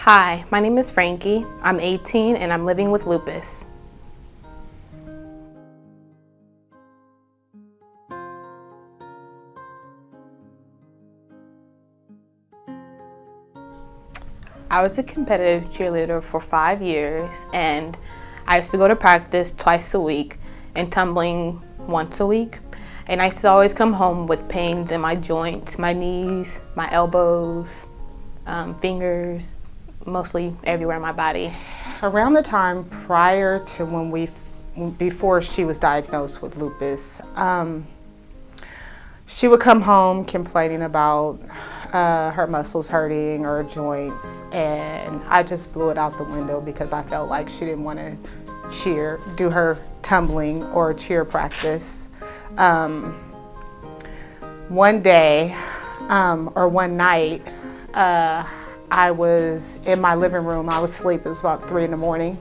Hi, my name is Frankie. I'm 18 and I'm living with lupus. I was a competitive cheerleader for 5 years, and I used to go to practice twice a week and tumbling once a week. And I used to always come home with pains in my joints, my knees, my elbows, fingers, mostly everywhere in my body. Around the time prior to before she was diagnosed with lupus, she would come home complaining about her muscles hurting or joints, and I just blew it out the window because I felt like she didn't want to do her tumbling or cheer practice. One day or one night, I was in my living room. I was asleep. It was about 3 in the morning,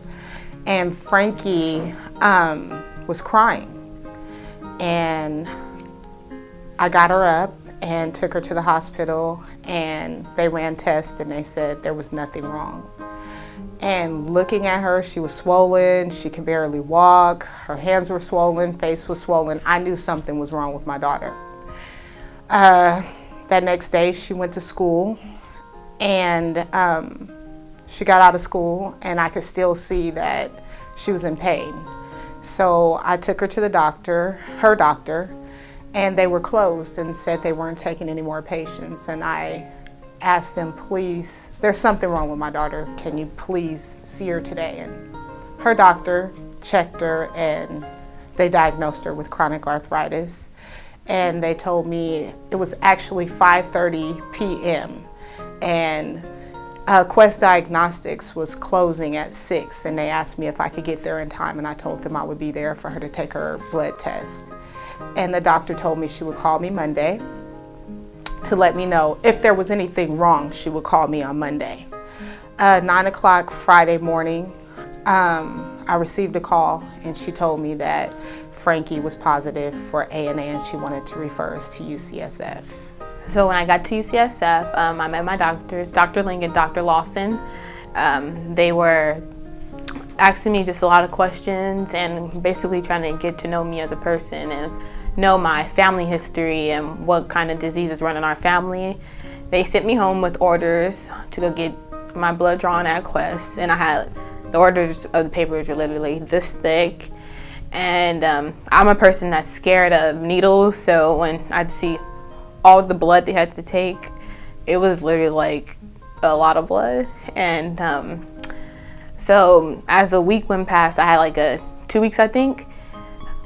and Frankie was crying, and I got her up and took her to the hospital, and they ran tests and they said there was nothing wrong. And looking at her, she was swollen, she could barely walk, her hands were swollen, face was swollen. I knew something was wrong with my daughter. That next day she went to school, and she got out of school, and I could still see that she was in pain. So I took her to the doctor, her doctor, and they were closed and said they weren't taking any more patients. And I asked them, please, there's something wrong with my daughter. Can you please see her today? And her doctor checked her, and they diagnosed her with chronic arthritis. And they told me it was actually 5:30 p.m. and Quest Diagnostics was closing at 6, and they asked me if I could get there in time, and I told them I would be there for her to take her blood test. And the doctor told me she would call me Monday to let me know if there was anything wrong. She would call me on Monday. 9 o'clock Friday morning, I received a call, and she told me that Frankie was positive for ANA, and she wanted to refer us to UCSF. So when I got to UCSF, I met my doctors, Dr. Ling and Dr. Lawson. They were asking me just a lot of questions and basically trying to get to know me as a person and know my family history and what kind of diseases run in our family. They sent me home with orders to go get my blood drawn at Quest, and I had the orders of the papers were literally this thick. And I'm a person that's scared of needles, so when I'd see all the blood they had to take, it was literally like a lot of blood. And so as a week went past, I had like 2 weeks, I think,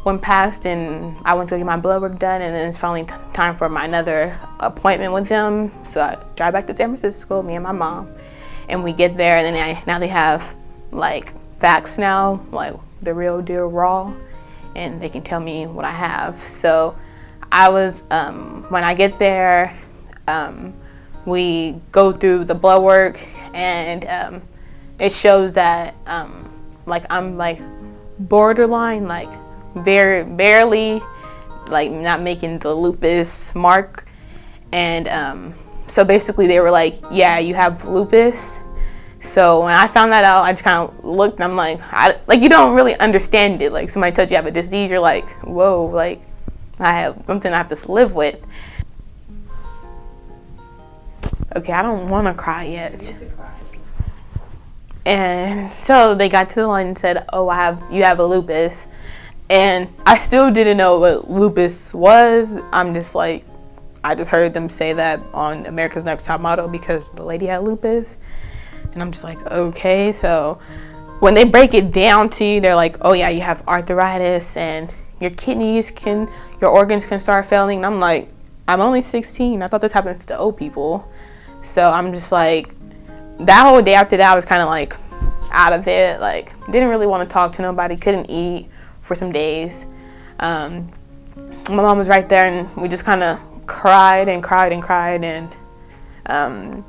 went past, and I went to get my blood work done, and then it's finally time for my another appointment with them. So I drive back to San Francisco, me and my mom, and we get there, and then now they have like facts now, like the real deal raw, and they can tell me what I have. So I was, when I get there, we go through the blood work, and it shows that like I'm like borderline, like barely like not making the lupus mark. And so basically they were like, yeah, you have lupus. So when I found that out, I just kind of looked, and I'm like, you don't really understand it. Like, somebody tells you you have a disease, you're like, whoa, like I have something I have to live with. Okay, I don't want to cry yet. And so they got to the line and said, oh, you have a lupus. And I still didn't know what lupus was. I'm just like, I just heard them say that on America's Next Top Model because the lady had lupus. And I'm just like, okay. So when they break it down to you, they're like, oh yeah, you have arthritis, and your your organs can start failing. And I'm like, I'm only 16. I thought this happens to old people. So I'm just like, that whole day after that, I was kind of like out of it. Like, didn't really want to talk to nobody, couldn't eat for some days. My mom was right there, and we just kind of cried and cried and cried. And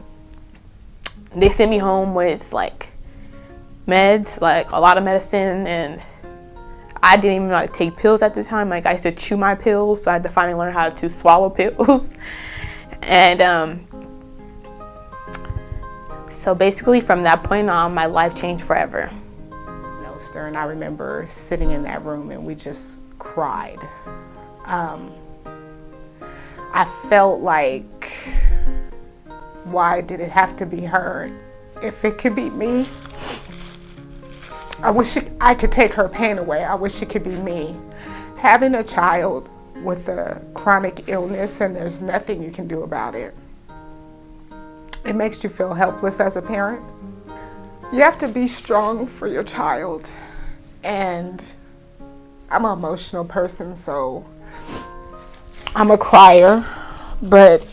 they sent me home with like meds, like a lot of medicine, and I didn't even know how to take pills at the time. Like, I used to chew my pills, so I had to finally learn how to swallow pills. And So basically from that point on, my life changed forever. And I remember sitting in that room and we just cried. I felt like, why did it have to be her? If it could be me, I wish I could take her pain away. I wish it could be me. Having a child with a chronic illness and there's nothing you can do about it, it makes you feel helpless as a parent. You have to be strong for your child. And I'm an emotional person, so I'm a crier, but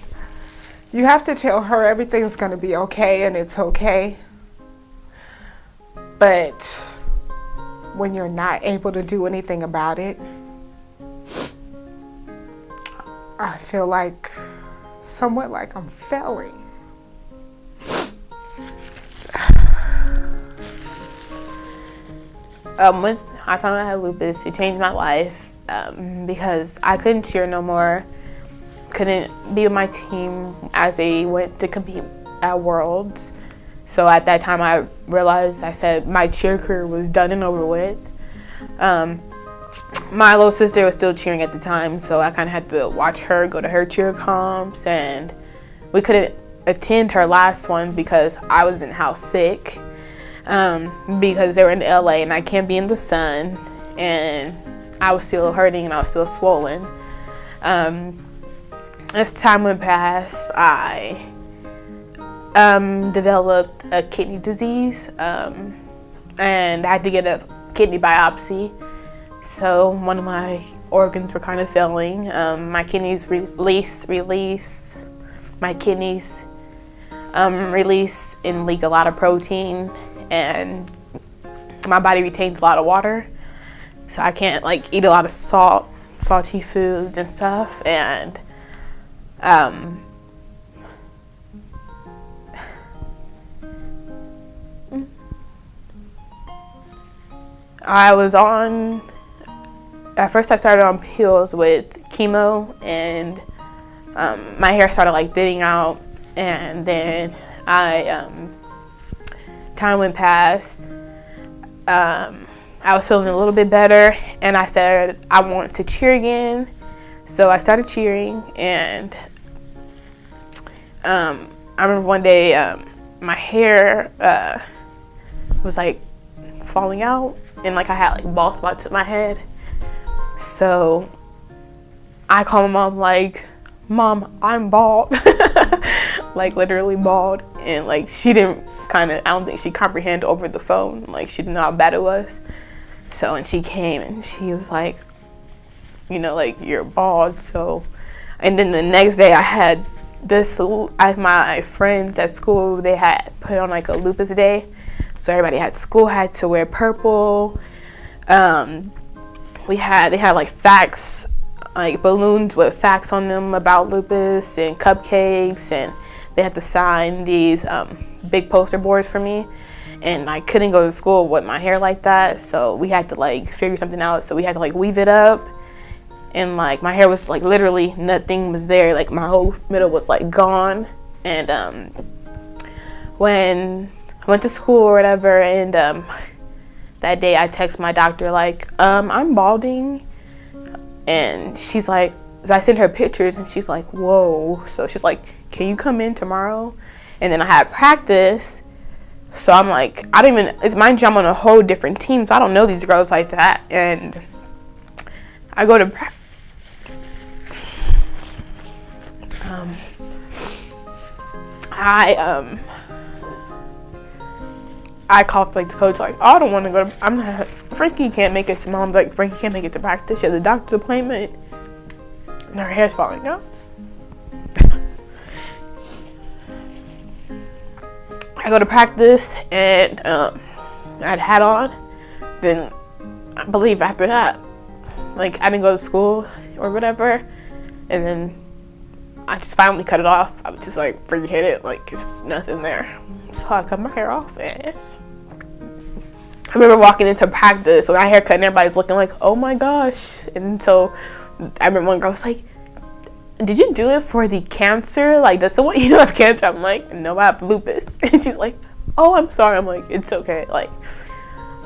you have to tell her everything's gonna be okay and it's okay. But when you're not able to do anything about it, I feel like somewhat like I'm failing. When I found out I had lupus, it changed my life because I couldn't cheer no more, couldn't be with my team as they went to compete at Worlds. So at that time I realized, I said my cheer career was done and over with. My little sister was still cheering at the time, so I kind of had to watch her go to her cheer comps, and we couldn't attend her last one because I was in house sick. Because they were in LA and I can't be in the sun, and I was still hurting and I was still swollen. As time went past, I developed a kidney disease, and I had to get a kidney biopsy. So one of my organs were kind of failing. My kidneys release and leak a lot of protein, and my body retains a lot of water, so I can't like eat a lot of salty foods and stuff. And at first I started on pills with chemo, and my hair started like thinning out, and then time went past. I was feeling a little bit better, and I said I want to cheer again. So I started cheering, and I remember one day my hair was like falling out, and like I had like bald spots in my head. So I called my mom like, "Mom, I'm bald," like literally bald, and like she didn't I don't think she comprehended over the phone. Like she didn't know how bad it was. So, and she came and she was like, you know, like, you're bald. So, and then the next day I had my friends at school, they had put on like a lupus day. So everybody at school had to wear purple. They had like facts, like balloons with facts on them about lupus, and cupcakes, and they had to sign these big poster boards for me, and I couldn't go to school with my hair like that, so we had to like figure something out. So we had to like weave it up, and like my hair was like literally nothing was there, like my whole middle was like gone. And when I went to school or whatever, and that day I text my doctor like, I'm balding, and she's like, so I sent her pictures, and she's like, whoa. So she's like, can you come in tomorrow? And then I had practice, so I'm like, it's mind you, I'm on a whole different team, so I don't know these girls like that. And I go to I called like the coach like, oh, I don't want to go to, Frankie can't make it to mom's like, Frankie can't make it to practice, she has a doctor's appointment and her hair's falling out. I go to practice, and I had a hat on. Then I believe after that, like, I didn't go to school or whatever, and then I just finally cut it off. I was just like, forget it, like, it's nothing there. So I cut my hair off, and I remember walking into practice with my hair cut, and everybody's looking like, oh my gosh. And so I remember one girl was like, did you do it for the cancer? Like, does someone have cancer? I'm like, no, I have lupus. And she's like, oh, I'm sorry. I'm like, it's okay. Like,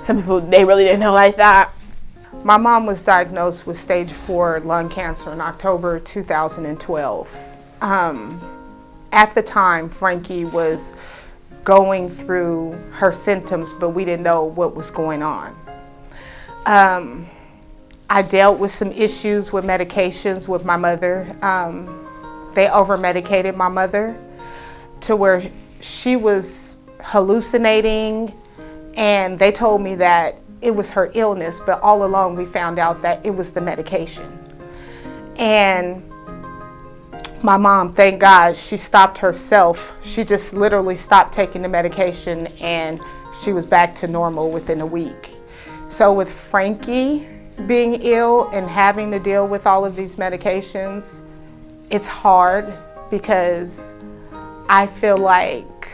some people, they really didn't know like that. My mom was diagnosed with stage 4 lung cancer in October 2012. At the time, Frankie was going through her symptoms, but we didn't know what was going on. I dealt with some issues with medications with my mother. They over-medicated my mother to where she was hallucinating, and they told me that it was her illness, but all along we found out that it was the medication. And my mom, thank God, she stopped herself. She just literally stopped taking the medication, and she was back to normal within a week. So with Frankie being ill and having to deal with all of these medications, it's hard because I feel like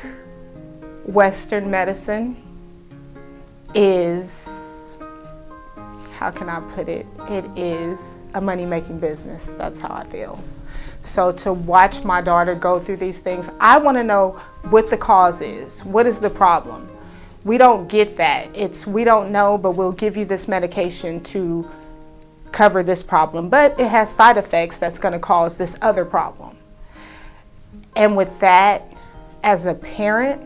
Western medicine is, how can I put it? It is a money-making business. That's how I feel. So to watch my daughter go through these things, I want to know what the cause is. What is the problem? We don't get that. It's, we don't know, but we'll give you this medication to cover this problem. But it has side effects that's going to cause this other problem. And with that, as a parent,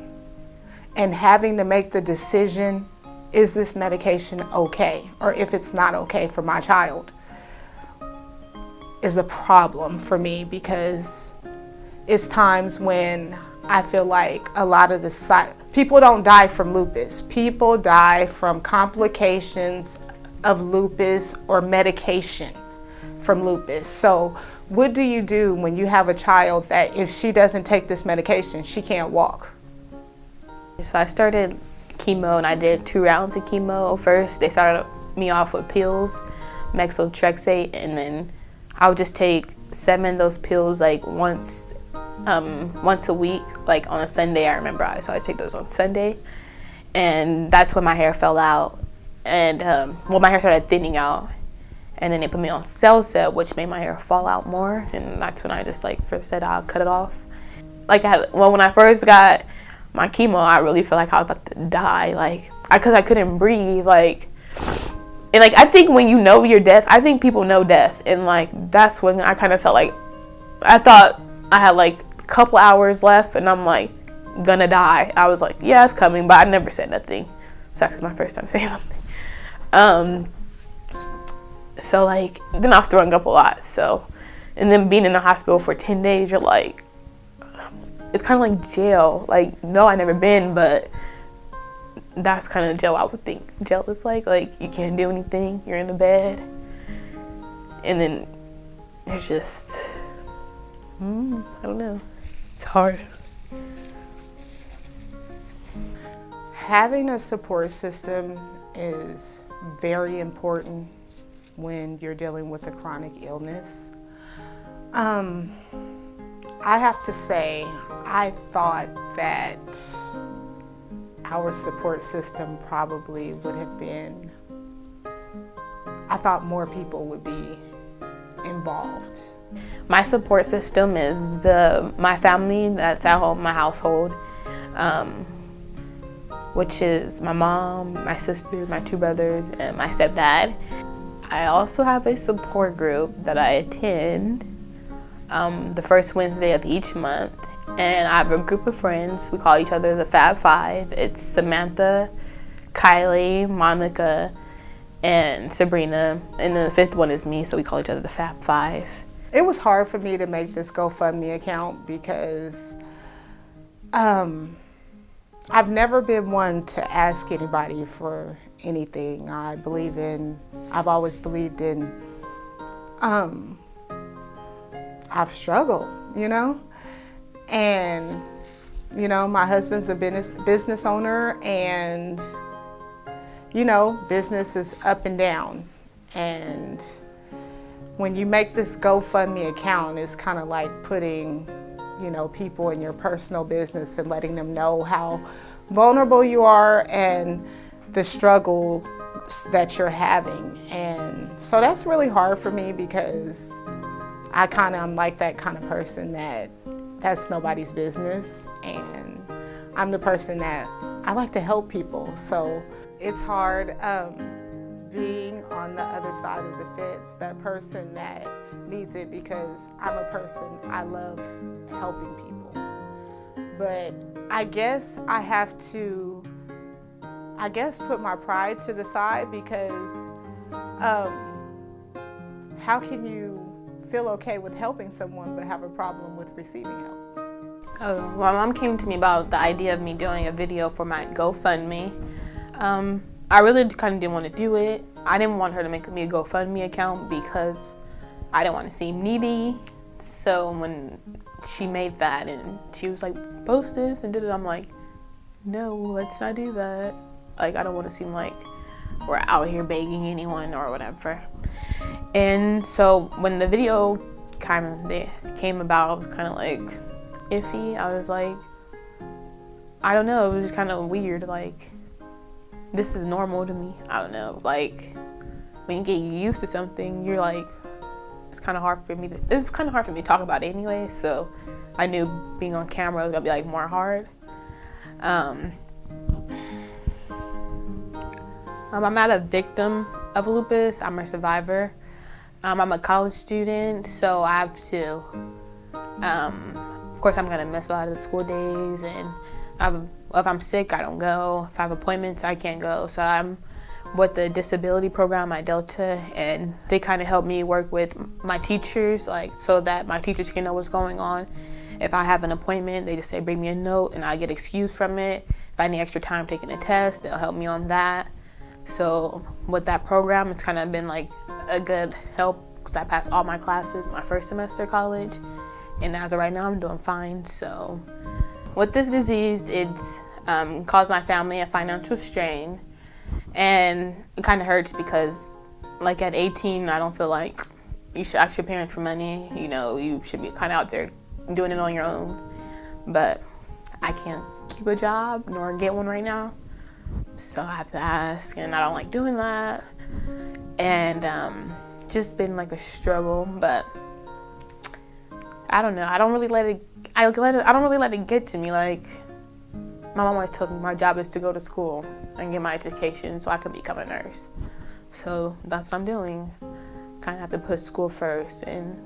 and having to make the decision, is this medication okay? Or if it's not okay for my child, is a problem for me, because it's times when I feel like a lot of the people don't die from lupus. People die from complications of lupus or medication from lupus. So what do you do when you have a child that if she doesn't take this medication, she can't walk? So I started chemo, and I did 2 rounds of chemo. First, they started me off with pills, methotrexate, and then I would just take 7 of those pills like once a week, like on a Sunday. I remember I always take those on Sunday, and that's when my hair fell out, and well, my hair started thinning out, and then they put me on Celsa, which made my hair fall out more, and that's when I just like first said I'll cut it off. Like when I first got my chemo, I really felt like I was about to die, like because I couldn't breathe, like. And like, I think when you know your death, I think people know death, and like that's when I kind of felt like I thought I had like a couple hours left, and I'm like gonna die. I was like, yeah, it's coming, but I never said nothing. It's actually my first time saying something. So like then I was throwing up a lot. So, and then being in the hospital for 10 days, you're like, it's kind of like jail. Like, no, I never been, but that's kind of jail I would think jail is like you can't do anything, you're in the bed, and then it's just I don't know, it's hard. Having a support system is very important when you're dealing with a chronic illness. I have to say, I thought that our support system probably would have been, I thought more people would be involved. My support system is my family that's at home, my household, which is my mom, my sister, my 2 brothers, and my stepdad. I also have a support group that I attend the first Wednesday of each month. And I have a group of friends. We call each other the Fab Five. It's Samantha, Kylie, Monica, and Sabrina. And then the 5th one is me, so we call each other the Fab Five. It was hard for me to make this GoFundMe account because I've never been one to ask anybody for anything. I've always believed in, I've struggled, And, my husband's a business owner, and, business is up and down. And when you make this GoFundMe account, it's kind of like putting, people in your personal business and letting them know how vulnerable you are and the struggle that you're having. And so that's really hard for me because I'm like that kind of person that's nobody's business, and I'm the person that I like to help people. So it's hard being on the other side of the fence, that person that needs it, because I'm a person, I love helping people. But I guess I have to, put my pride to the side, because how can you feel okay with helping someone but have a problem with receiving help? Oh, my mom came to me about the idea of me doing a video for my GoFundMe. I really kind of didn't want to do it. I didn't want her to make me a GoFundMe account because I didn't want to seem needy. So when she made that and she was like, post this and did it, I'm like, no, let's not do that. Like, I don't want to seem like we're out here begging anyone or whatever. And so when the video kind of came about, I was kind of like iffy. I was like, I don't know, it was just kind of weird. Like, this is normal to me. I don't know. Like, when you get used to something, you're like, it's kind of hard for me to talk about it anyway. So I knew being on camera was gonna be like more hard. I'm not a victim of lupus. I'm a survivor. I'm a college student, so I have to, of course I'm gonna miss a lot of the school days, and if I'm sick, I don't go. If I have appointments, I can't go. So I'm with the disability program at Delta, and they kind of help me work with my teachers, like, so that my teachers can know what's going on. If I have an appointment, they just say, bring me a note, and I get excused from it. If I need extra time taking a test, they'll help me on that. So with that program, it's kind of been like a good help, because I passed all my classes my first semester of college, and as of right now, I'm doing fine. So with this disease, it's caused my family a financial strain, and it kind of hurts because, like, at 18, I don't feel like you should ask your parents for money. You know, you should be kind of out there doing it on your own, but I can't keep a job nor get one right now. So I have to ask, and I don't like doing that. And just been like a struggle, but I don't know. I don't really let it get to me. Like, my mom always told me my job is to go to school and get my education so I can become a nurse. So that's what I'm doing. Kind of have to put school first, and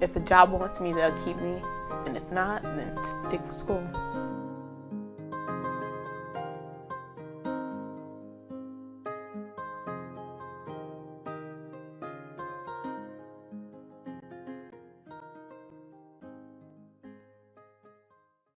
if a job wants me, they'll keep me, and if not, then stick with school.